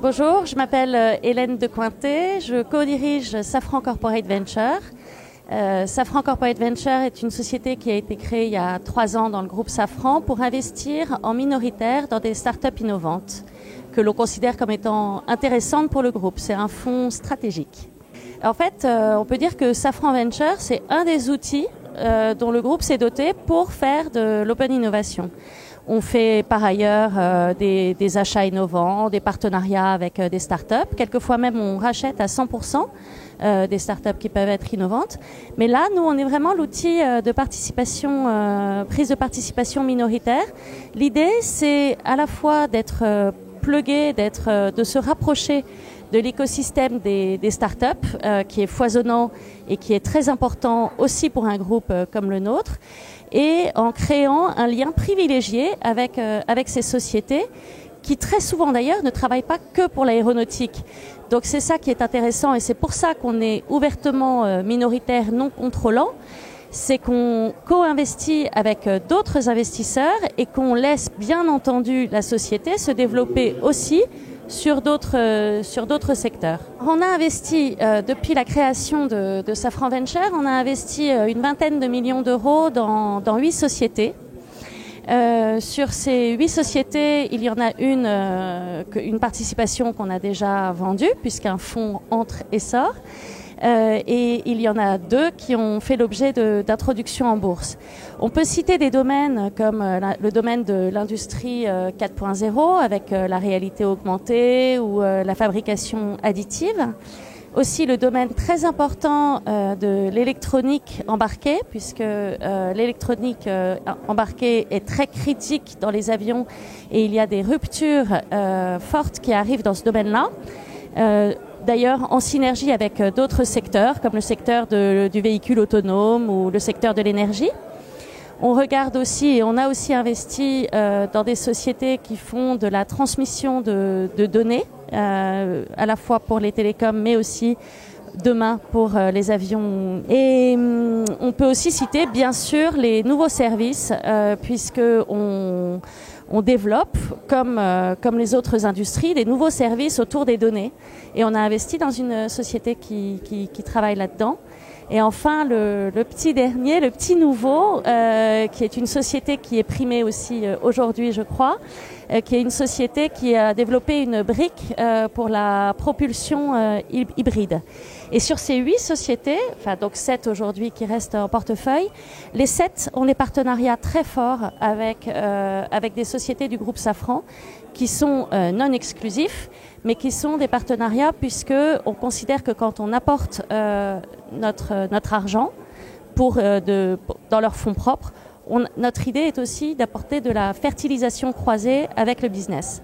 Bonjour, je m'appelle Hélène de Cointet, je co-dirige Safran Corporate Venture. Safran Corporate Venture est une société qui a été créée il y a 3 ans dans le groupe Safran pour investir en minoritaire dans des startups innovantes que l'on considère comme étant intéressantes pour le groupe. C'est un fonds stratégique. En fait, on peut dire que Safran Venture, c'est un des outils dont le groupe s'est doté pour faire de l'open innovation. On fait par ailleurs des achats innovants, des partenariats avec des startups. Quelquefois même, on rachète à 100% des startups qui peuvent être innovantes. Mais là, nous, on est vraiment l'outil de participation, prise de participation minoritaire. L'idée, c'est à la fois d'être plugué, de se rapprocher de l'écosystème des startups, qui est foisonnant et qui est très important aussi pour un groupe comme le nôtre, et en créant un lien privilégié avec ces sociétés qui très souvent d'ailleurs ne travaillent pas que pour l'aéronautique. Donc c'est ça qui est intéressant et c'est pour ça qu'on est ouvertement minoritaire, non contrôlant, c'est qu'on co-investit avec d'autres investisseurs et qu'on laisse bien entendu la société se développer aussi sur d'autres secteurs. On a investi, depuis la création de Safran Venture, on a investi une vingtaine de millions d'euros dans 8 sociétés. Sur ces 8 sociétés, il y en a une participation qu'on a déjà vendue, puisqu'un fonds entre et sort. Et il y en a 2 qui ont fait l'objet d'introduction en bourse. On peut citer des domaines comme le domaine de l'industrie 4.0 avec la réalité augmentée ou la fabrication additive. Aussi le domaine très important de l'électronique embarquée, puisque l'électronique embarquée est très critique dans les avions et il y a des ruptures fortes qui arrivent dans ce domaine-là. D'ailleurs en synergie avec d'autres secteurs, comme le secteur du véhicule autonome ou le secteur de l'énergie. On regarde aussi et on a aussi investi dans des sociétés qui font de la transmission de données, à la fois pour les télécoms, mais aussi demain pour les avions. Et on peut aussi citer bien sûr les nouveaux services, puisque on développe, comme les autres industries, des nouveaux services autour des données. Et on a investi dans une société qui travaille là-dedans. Et enfin, le petit dernier, le petit nouveau, qui est une société qui est primée aussi aujourd'hui, je crois, qui est une société qui a développé une brique pour la propulsion hybride. Et sur ces 8 sociétés, enfin donc 7 aujourd'hui qui restent en portefeuille, les 7 ont des partenariats très forts avec des sociétés du groupe Safran qui sont non exclusifs, mais qui sont des partenariats puisque on considère que quand on apporte notre argent dans leurs fonds propres, notre idée est aussi d'apporter de la fertilisation croisée avec le business.